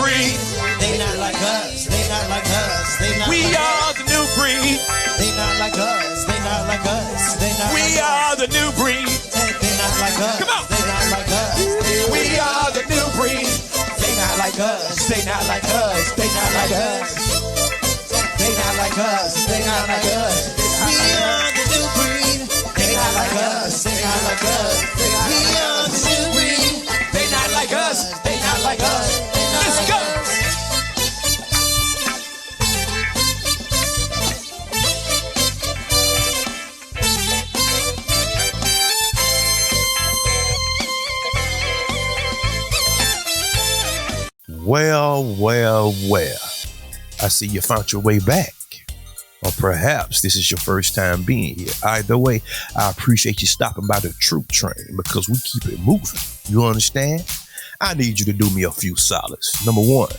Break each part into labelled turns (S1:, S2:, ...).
S1: breed.
S2: They not like us. They not like us. They not
S1: We
S2: like
S1: are the new breed.
S2: They not like us. They not like us. They not
S1: We
S2: like
S1: are the new breed.
S2: They not like us.
S1: Come on.
S2: They not like us.
S1: We are the new breed.
S2: They not like us. They not like us. They not like us. They not like us. They not like us. We are the new breed. They not like us. They not like us. We are the new breed.
S1: They not like us.
S2: They not like us.
S1: Let's go.
S3: Well. I see you found your way back. Or perhaps this is your first time being here. Either way, I appreciate you stopping by the troop train because we keep it moving. You understand? I need you to do me a few solids. Number one,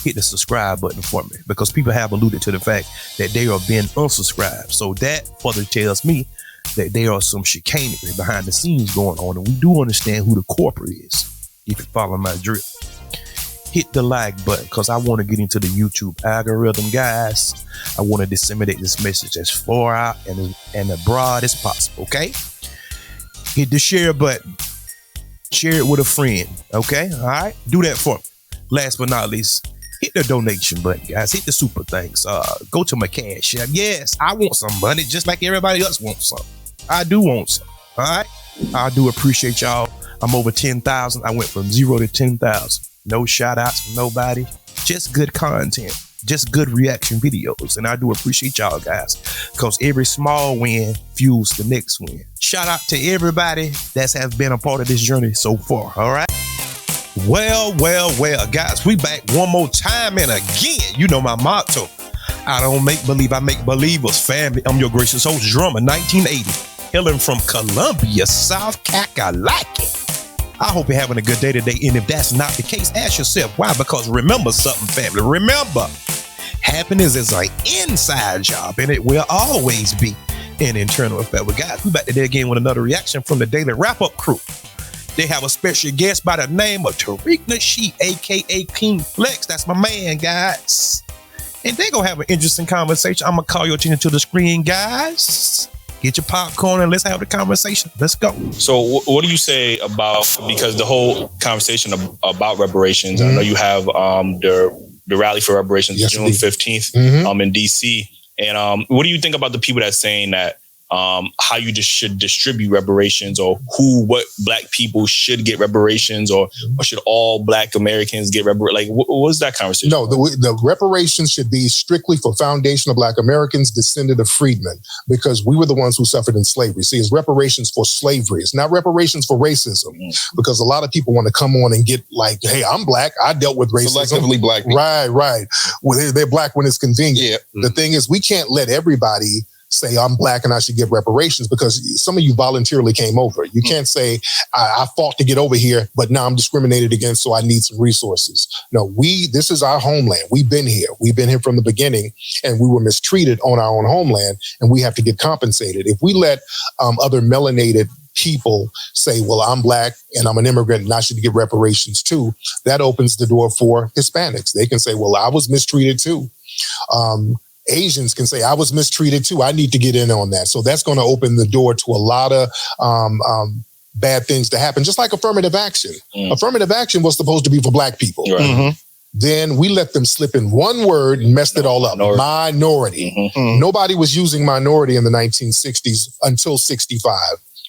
S3: hit the subscribe button for me because people have alluded to the fact that they are being unsubscribed. So that further tells me that there are some chicanery behind the scenes going on, and we do understand who the corporate is, if you follow my drill. Hit the like button because I want to get into the YouTube algorithm, guys. I want to disseminate this message as far out and as broad as possible, okay? Hit the share button. Share it with a friend, okay? All right? Do that for me. Last but not least, hit the donation button, guys. Hit the super thanks. Go to my cash app. Yes, I want some money just like everybody else wants some. I do want some, all right? I do appreciate y'all. I'm over 10,000. I went from 0 to 10,000. No shout outs from nobody, just good content, just good reaction videos. And I do appreciate y'all guys because every small win fuels the next win. Shout out to everybody that has been a part of this journey so far. All right. Well, guys, we back one more time and again. You know my motto. I don't make believe, I make believers. Family, I'm your gracious host, Drummer, 1980, hailing from Columbia, South Carolina. I hope you're having a good day today. And if that's not the case, ask yourself why. Because remember something, family. Remember, happiness is an inside job, and it will always be an internal affair. But guys, we back today again with another reaction from the Daily Wrap-Up crew. They have a special guest by the name of Tariq Nasheed, aka King Flex. That's my man, guys. And they're gonna have an interesting conversation. I'm gonna call your attention to the screen, guys. Get your popcorn and let's have the conversation. Let's go.
S4: So what do you say about, because the whole conversation about reparations, I know you have the rally for reparations June 15th in DC. And what do you think about the people that's saying that how you just should distribute reparations, or what black people should get reparations, or should all black Americans get reparations? Like, what's that conversation?
S5: No, the reparations should be strictly for foundational black Americans, descendant of freedmen, because we were the ones who suffered in slavery. See, it's reparations for slavery. It's not reparations for racism, because a lot of people want to come on and get like, hey, I'm black. I dealt with racism.
S6: Selectively black people.
S5: Right. Well, they're black when it's convenient.
S6: Yeah.
S5: The thing is, we can't let everybody say I'm black and I should get reparations, because some of you voluntarily came over. You can't say I fought to get over here, but now I'm discriminated against, so I need some resources. No, this is our homeland. We've been here. We've been here from the beginning, and we were mistreated on our own homeland, and we have to get compensated. If we let other melanated people say, well, I'm black and I'm an immigrant and I should get reparations too, that opens the door for Hispanics. They can say, well, I was mistreated too. Asians can say, I was mistreated too. I need to get in on that. So that's going to open the door to a lot of bad things to happen, just like affirmative action. Affirmative action was supposed to be for black people.
S4: Right.
S5: Then we let them slip in one word and messed it all up. Minority. Nobody was using minority in the 1960s until 65.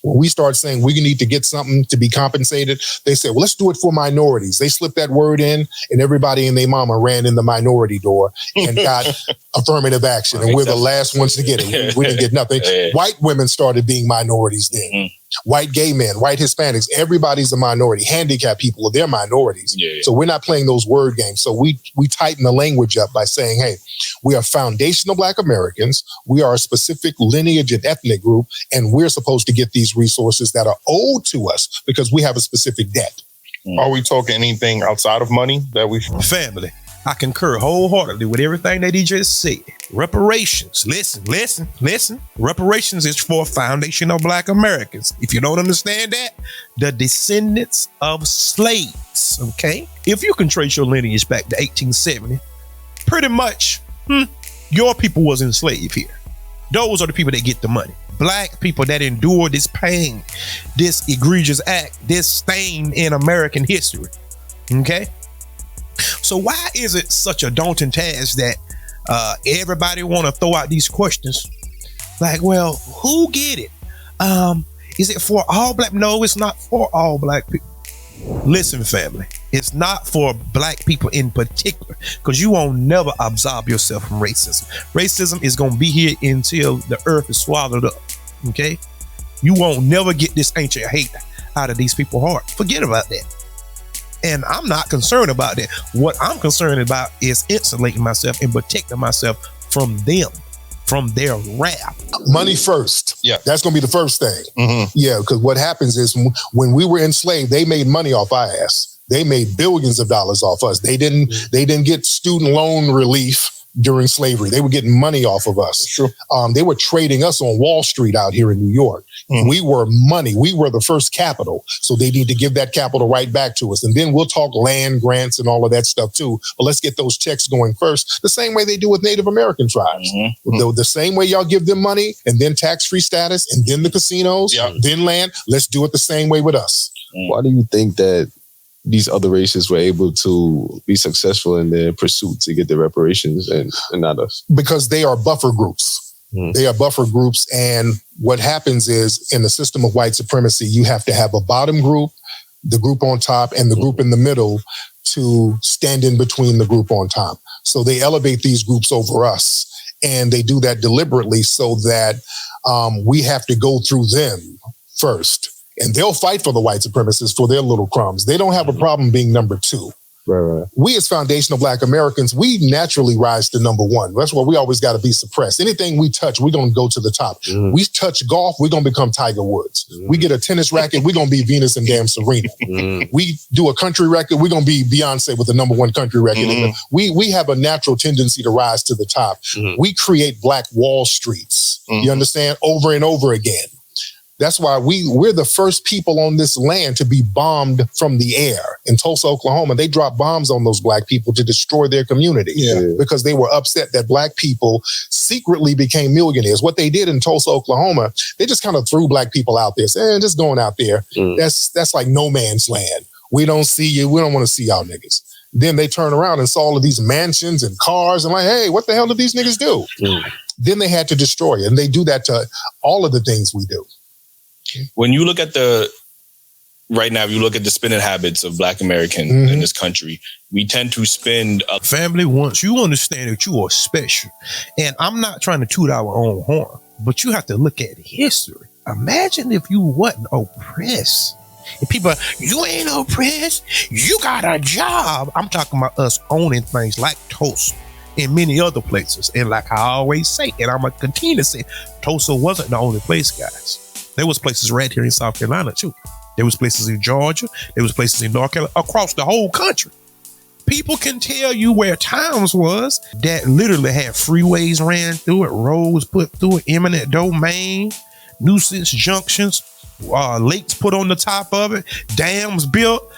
S5: When we start saying we need to get something to be compensated, they say, well, let's do it for minorities. They slipped that word in, and everybody and their mama ran in the minority door and got affirmative action. And we're the last ones to get it. We didn't get nothing. White women started being minorities then. White gay men, white Hispanics, everybody's a minority. Handicapped people, they're minorities. So we're not playing those word games. So we tighten the language up by saying, hey, we are foundational black Americans. We are a specific lineage and ethnic group, and we're supposed to get these resources that are owed to us because we have a specific debt.
S6: Are we talking anything outside of money that we...
S3: Family, I concur wholeheartedly with everything that he just said. Reparations. Listen. Reparations is for foundational Black Americans. If you don't understand that, the descendants of slaves, okay? If you can trace your lineage back to 1870, pretty much, your people was enslaved here. Those are the people that get the money. Black people that endure this pain, this egregious act, this stain in American history, okay? So why is it such a daunting task that everybody want to throw out these questions? Like, well, who get it? Is it for all Black? No, it's not for all Black people. Listen, family, it's not for Black people in particular, because you won't never absolve yourself from racism. Racism is going to be here until the earth is swallowed up, okay? You won't never get this ancient hate out of these people's heart. Forget about that. And I'm not concerned about that. What I'm concerned about is insulating myself and protecting myself from them, from their wrath.
S5: Money first.
S4: Yeah.
S5: That's going to be the first thing.
S4: Mm-hmm.
S5: Yeah, because what happens is when we were enslaved, they made money off our ass. They made billions of dollars off us. They didn't get student loan relief during slavery. They were getting money off of us.
S4: Sure.
S5: They were trading us on Wall Street out here in New York. Mm-hmm. We were money. We were the first capital. So they need to give that capital right back to us. And then we'll talk land grants and all of that stuff too. But let's get those checks going first. The same way they do with Native American tribes. Mm-hmm. The same way y'all give them money and then tax-free status and then the casinos, then land. Let's do it the same way with us.
S6: Why do you think that these other races were able to be successful in their pursuit to get the reparations and not us?
S5: Because they are buffer groups. They are buffer groups. And what happens is in the system of white supremacy, you have to have a bottom group, the group on top, and the group in the middle to stand in between the group on top. So they elevate these groups over us. And they do that deliberately so that we have to go through them first. And they'll fight for the white supremacists for their little crumbs. They don't have a problem being number two.
S6: Right.
S5: We as foundational Black Americans, we naturally rise to number one. That's why we always got to be suppressed. Anything we touch, we're going to go to the top. We touch golf, we're going to become Tiger Woods. We get a tennis racket, we're going to be Venus and damn Serena. We do a country record, we're going to be Beyonce with the number one country record. We have a natural tendency to rise to the top. We create Black Wall Streets, you understand, over and over again. That's why we're the first people on this land to be bombed from the air. In Tulsa, Oklahoma, they dropped bombs on those Black people to destroy their community because they were upset that Black people secretly became millionaires. What they did in Tulsa, Oklahoma, they just kind of threw Black people out there, saying, just going out there. That's like no man's land. We don't see you. We don't want to see y'all niggas. Then they turn around and saw all of these mansions and cars and like, hey, what the hell did these niggas do? Then they had to destroy it. And they do that to all of the things we do.
S4: When you look at right now, if you look at the spending habits of Black Americans in this country, we tend to spend
S3: family, once you understand that you are special, and I'm not trying to toot our own horn, but you have to look at history. Imagine if you wasn't oppressed. And people, you ain't oppressed, you got a job. I'm talking about us owning things like Tulsa and many other places. And like I always say, and I'm going to continue to say, Tulsa wasn't the only place, guys. There was places right here in South Carolina too. There was places in Georgia. There was places in North Carolina, across the whole country. People can tell you where towns was that literally had freeways ran through it, roads put through it, eminent domain, nuisance junctions, lakes put on the top of it, dams built,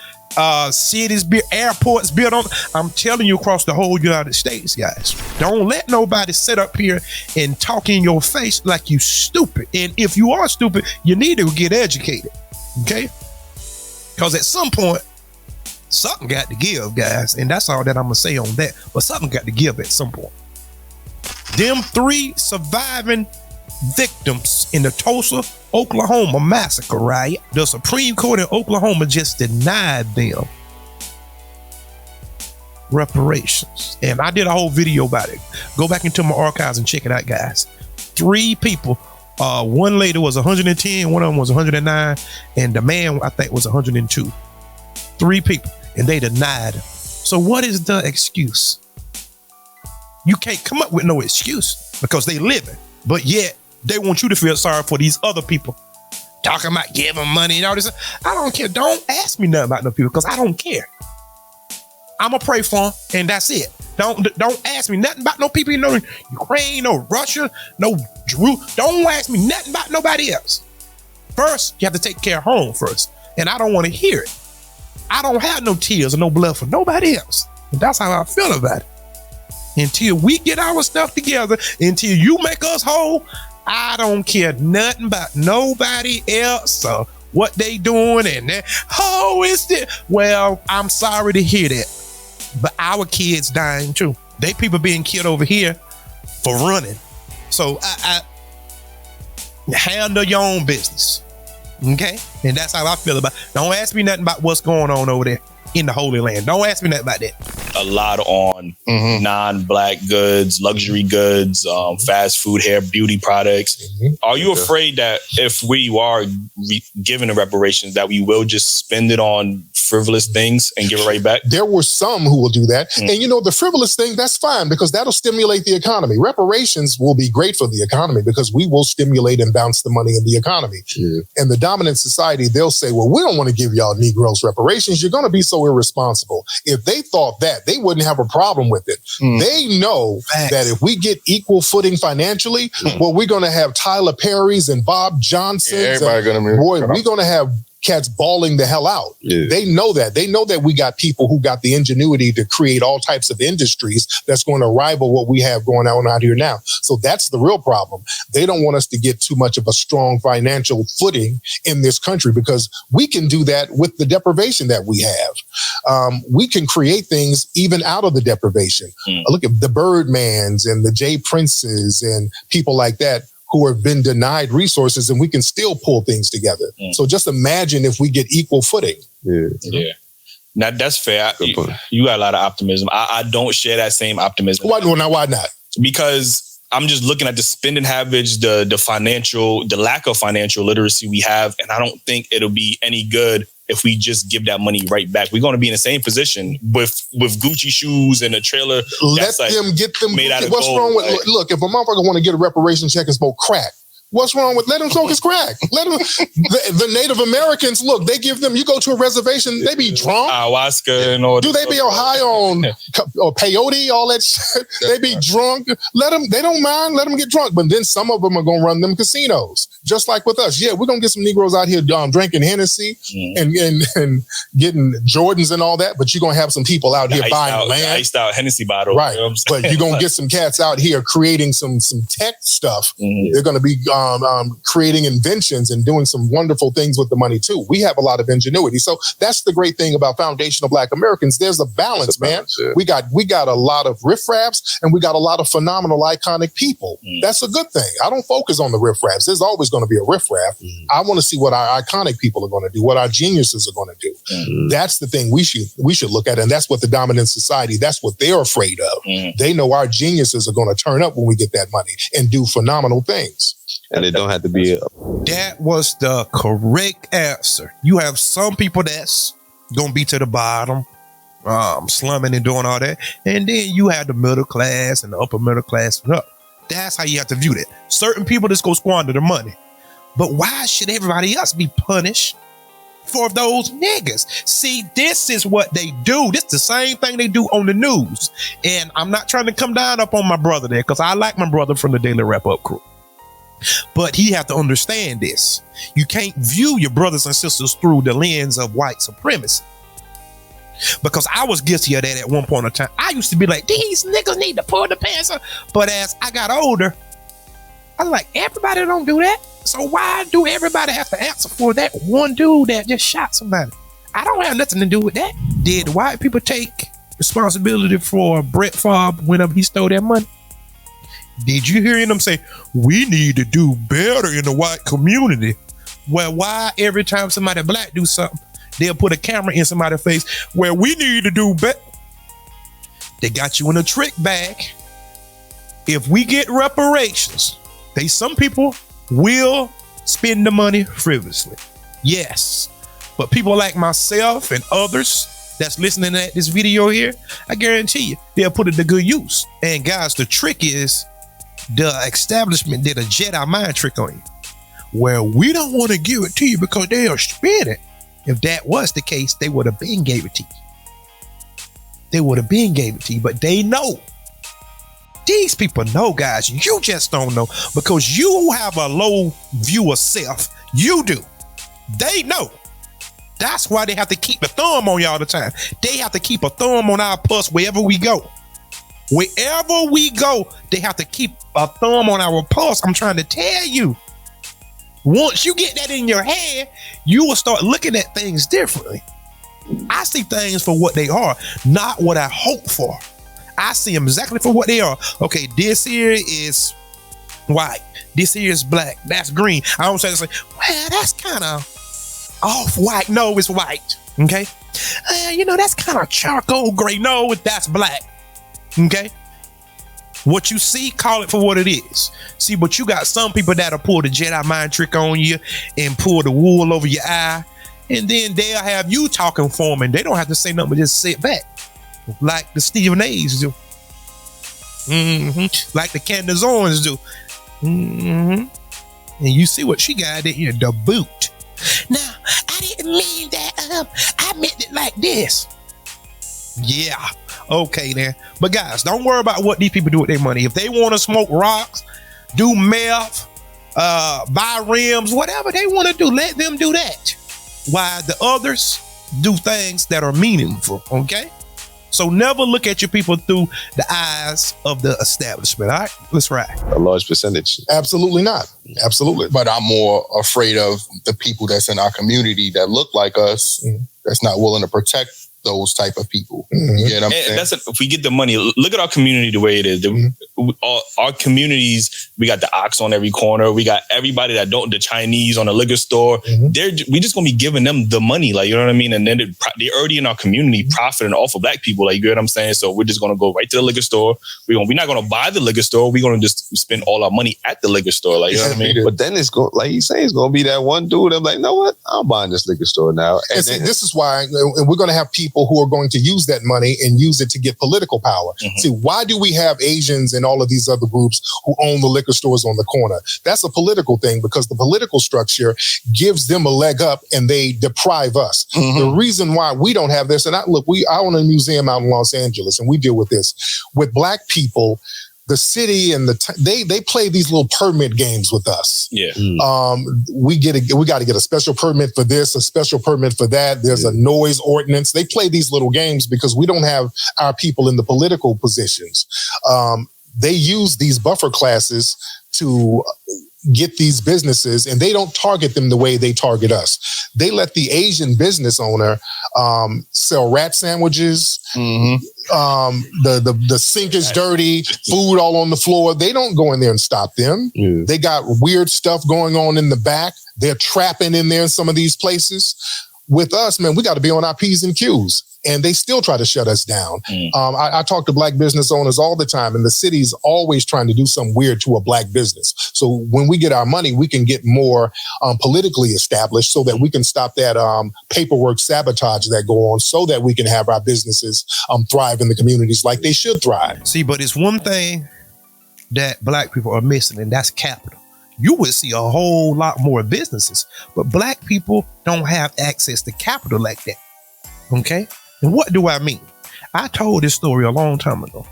S3: cities built, airports built on. I'm telling you, across the whole United States, guys. Don't let nobody sit up here and talk in your face like you stupid. And if you are stupid, you need to get educated, okay? Because at some point, something got to give, guys. And that's all that I'm going to say on that. But something got to give at some point. Them 3 surviving victims in the Tulsa, Oklahoma massacre riot, the Supreme Court in Oklahoma just denied them reparations. And I did a whole video about it. Go back into my archives and check it out, guys. 3 people. One lady was 110, one of them was 109, and the man, I think, was 102. 3 people, and they denied him. So what is the excuse? You can't come up with no excuse because they living, but yet they want you to feel sorry for these other people. Talking about giving money and all this. I don't care. Don't ask me nothing about no people because I don't care. I'ma pray for them, and that's it. Don't ask me nothing about no people in no Ukraine, no Russia, no Jeru. Don't ask me nothing about nobody else. First, you have to take care of home first, and I don't want to hear it. I don't have no tears or no blood for nobody else, and that's how I feel about it. Until we get our stuff together, until you make us whole, I don't care nothing about nobody else or what they doing and that. Oh, it's it. Well, I'm sorry to hear that. But our kids dying too. They people being killed over here for running. So I handle your own business. Okay? And that's how I feel about it. Don't ask me nothing about what's going on over there in the Holy Land. Don't ask me nothing about that.
S4: A lot on non-black goods, luxury goods, fast food, hair, beauty products. Are you afraid that if we are given the reparations, that we will just spend it on frivolous things and give it right back?
S5: There were some who will do that. And the frivolous thing, that's fine because that'll stimulate the economy. Reparations will be great for the economy because we will stimulate and bounce the money in the economy. And the dominant society, they'll say, well, we don't want to give y'all Negroes reparations. You're going to be so irresponsible. If they thought that, they wouldn't have a problem with it. They know that if we get equal footing financially, well, we're going to have Tyler Perry's and Bob Johnson's. We're going to have cats balling the hell out. They know that. They know that we got people who got the ingenuity to create all types of industries that's going to rival what we have going on out here now. So that's the real problem. They don't want us to get too much of a strong financial footing in this country because we can do that with the deprivation that we have. We can create things even out of the deprivation. Look at the Birdmans and the Jay Princes and people like that who have been denied resources, and we can still pull things together. So just imagine if we get equal footing.
S4: Now, that's fair. You got a lot of optimism. I don't share that same optimism.
S5: Why not?
S4: Because I'm just looking at the spending habits, the lack of financial literacy we have, and I don't think it'll be any good if we just give that money right back. We're going to be in the same position with Gucci shoes and a trailer.
S5: Let them get them.
S4: Made out of
S5: What's
S4: gold.
S5: wrong with, look, if a motherfucker want to get a reparation check and smoke crack, what's wrong with, let him smoke his crack. Let him, the Native Americans, look, they give them, you go to a reservation, they be drunk.
S4: Ayahuasca and all that.
S5: Do they be high on or peyote, all that shit? They be drunk. Let them, they don't mind, let them get drunk. But then some of them are going to run them casinos. Just like with us. Yeah, we're going to get some Negroes out here drinking Hennessy and getting Jordans and all that. But you're going to have some people out here buying land.
S4: Iced out Hennessy bottle.
S5: Right.
S4: You know
S5: but you're going to get some cats out here creating some tech stuff. They're going to be creating inventions and doing some wonderful things with the money too. We have a lot of ingenuity. So that's the great thing about foundational Black Americans. There's a balance, man. Yeah. We got a lot of riffraffs and we got a lot of phenomenal, iconic people. That's a good thing. I don't focus on the riffraffs. There's always going to be a riffraff. I want to see what our iconic people are going to do, what our geniuses are going to do. That's the thing we should look at. And that's what the dominant society, that's what they're afraid of. They know our geniuses are going to turn up when we get that money and do phenomenal things.
S6: And it don't have to be.
S3: That was the correct answer. You have some people that's gonna be to the bottom, slumming and doing all that, and then you have the middle class and the upper middle class. That's how you have to view that. Certain people just go squander the money, but why should everybody else be punished for those niggas? See, this is what they do. This is the same thing they do on the news. And I'm not trying to come down up on my brother there because I like my brother from the Daily Wrap Up crew. But he have to understand this. You can't view your brothers and sisters through the lens of white supremacy. Because I was guilty of that at one point in time. I used to be like, these niggas need to pull the pants up. But as I got older, I was like, everybody don't do that. So why do everybody have to answer for that one dude that just shot somebody? I don't have nothing to do with that. Did white people take responsibility for Brett Favre whenever he stole that money? Did you hear them say, we need to do better in the white community? Well, why every time somebody black do something, they'll put a camera in somebody's face where we need to do better? They got you in a trick bag. If we get reparations, some people will spend the money frivolously. Yes. But people like myself and others that's listening at this video here, I guarantee you, they'll put it to good use. And guys, the trick is, the establishment did a Jedi mind trick on you, where we don't want to give it to you because they'll spend it. If that was the case, they would have been gave it to you. they would have been gave it to you, but they know. These people know, guys. You just don't know because you have a low view of self. You do. They know. That's why they have to keep the thumb on you all the time. They have to keep a thumb on our pulse wherever we go. Wherever we go, they have to keep a thumb on our pulse. I'm trying to tell you. Once you get that in your head, you will start looking at things differently. I see things for what they are, not what I hope for. I see them exactly for what they are. Okay, this here is white. This here is black. That's green. I don't say, well, that's kind of off-white. No, it's white. Okay? That's kind of charcoal gray. No, that's black. Okay? What you see, call it for what it is. See, but you got some people that'll pull the Jedi mind trick on you and pull the wool over your eye. And then they'll have you talking for them and they don't have to say nothing but just sit back. Like the Stephen A's do. Like the Candace Owens do. And you see what she got in here, the boot. Now, I didn't mean that. I meant it like this. Yeah. Okay, then. But guys, don't worry about what these people do with their money. If they want to smoke rocks, do meth, buy rims, whatever they want to do, let them do that. While the others do things that are meaningful, okay? So never look at your people through the eyes of the establishment. All right, let's ride.
S6: A large percentage.
S5: Absolutely not. Absolutely.
S7: But I'm more afraid of the people that's in our community that look like us, that's not willing to protect those type of people. You get what I'm saying?
S4: If we get the money, look at our community the way it is. Our communities, we got the ox on every corner. We got everybody the Chinese on the liquor store. We just gonna be giving them the money, like, you know what I mean? And then they're already in our community profiting off of black people, like, you get what I'm saying? So we're just gonna go right to the liquor store. We're not gonna buy the liquor store. We're gonna just spend all our money at the liquor store, like, you know what I mean?
S6: But then it's going, like you say, it's gonna be that one dude. I'm like, you know what? I'm buying this liquor store now. And
S5: see, this is why we're gonna have people who are going to use that money and use it to get political power. See, why do we have Asians and all of these other groups who own the liquor stores on the corner? That's a political thing because the political structure gives them a leg up and they deprive us. The reason why we don't have this, and I own a museum out in Los Angeles and we deal with this. With black people, the city and they play these little permit games with us.
S4: Yeah.
S5: We got to get a special permit for this, a special permit for that. There's a noise ordinance. They play these little games because we don't have our people in the political positions. They use these buffer classes to get these businesses, and they don't target them the way they target us. They let the Asian business owner sell rat sandwiches. The sink is dirty, food all on the floor. They don't go in there and stop them. They got weird stuff going on in the back. They're trapping in there in some of these places. With us, man, we got to be on our P's and Q's. And they still try to shut us down. I talk to black business owners all the time, and the city's always trying to do something weird to a black business. So when we get our money, we can get more politically established so that we can stop that paperwork sabotage that go on so that we can have our businesses thrive in the communities like they should thrive.
S3: See, but it's one thing that black people are missing, and that's capital. You would see a whole lot more businesses, but black people don't have access to capital like that. Okay? And what do I mean? I told this story a long time ago.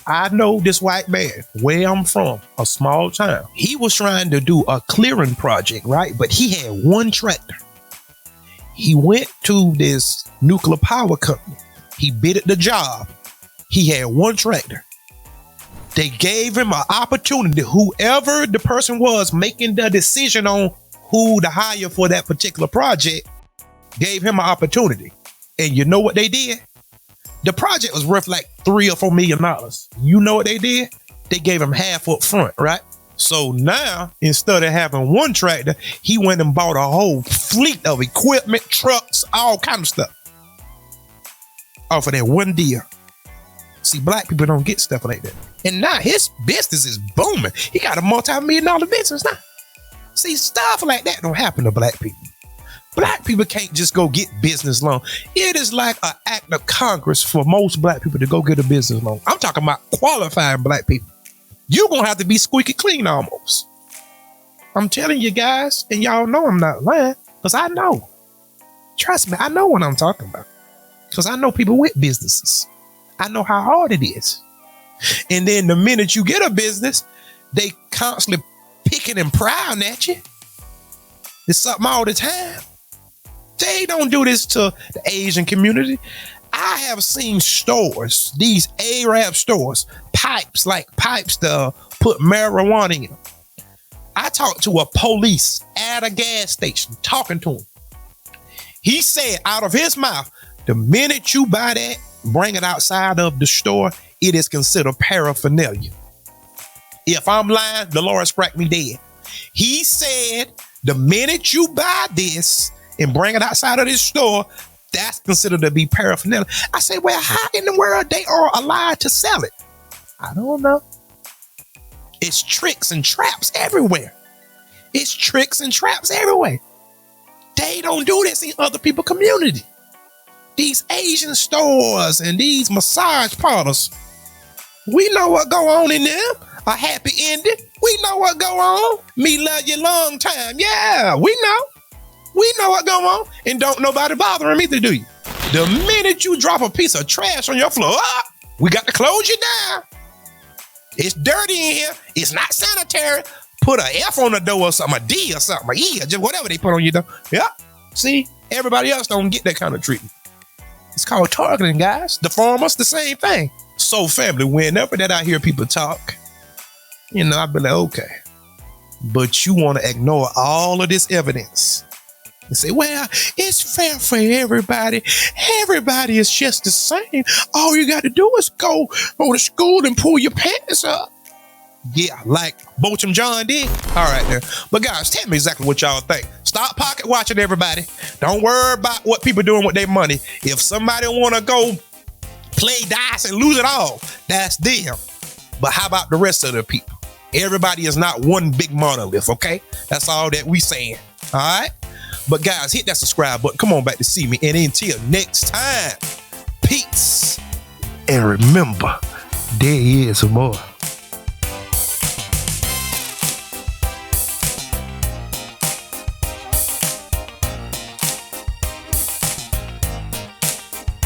S3: I know this white man, where I'm from, a small town. He was trying to do a clearing project, right? But he had one tractor. He went to this nuclear power company. He bid at the job. He had one tractor. They gave him an opportunity. Whoever the person was making the decision on who to hire for that particular project gave him an opportunity. And you know what they did? The project was worth like $3 or $4 million. You know what they did? They gave him half up front, right? So now, instead of having one tractor, he went and bought a whole fleet of equipment, trucks, all kind of stuff. Off of that one deal. See, black people don't get stuff like that. And now his business is booming. He got a multi-million-dollar business now. See, stuff like that don't happen to black people. Black people can't just go get business loan. It is like an act of Congress for most black people to go get a business loan. I'm talking about qualifying black people. You're going to have to be squeaky clean almost. I'm telling you guys, and y'all know I'm not lying, because I know. Trust me, I know what I'm talking about. Because I know people with businesses. I know how hard it is. And then the minute you get a business, they constantly picking and prowling at you. It's something all the time. They don't do this to the Asian community. I have seen stores, these Arab stores, pipes to put marijuana in them. I talked to a police at a gas station, talking to him. He said out of his mouth, the minute you buy that, bring it outside of the store, it is considered paraphernalia. If I'm lying, the Lord strike me dead. He said, the minute you buy this and bring it outside of this store, that's considered to be paraphernalia. I say, well, how in the world they are allowed to sell it? I don't know. It's tricks and traps everywhere. It's tricks and traps everywhere. They don't do this in other people's community. These Asian stores and these massage parlors, we know what go on in them. A happy ending. We know what go on. Me love you long time. Yeah, we know. We know what go on. And don't nobody bothering me to do you. The minute you drop a piece of trash on your floor, we got to close you down. It's dirty in here. It's not sanitary. Put an F on the door or something, a D or something, a E or just whatever they put on your door. Yeah. See, everybody else don't get that kind of treatment. It's called targeting, guys. The farmers, the same thing. So family, whenever that I hear people talk, I be like, okay. But you want to ignore all of this evidence and say, well, it's fair for everybody. Everybody is just the same. All you got to do is go to school and pull your pants up. Yeah, like Bochum John did. All right, then. But guys, tell me exactly what y'all think. Stop pocket watching everybody. Don't worry about what people doing with their money. If somebody want to go play dice and lose it all, that's them. But how about the rest of the people? Everybody is not one big monolith, okay? That's all that we saying, all right? But guys, hit that subscribe button. Come on back to see me. And until next time, peace. And remember, there is more.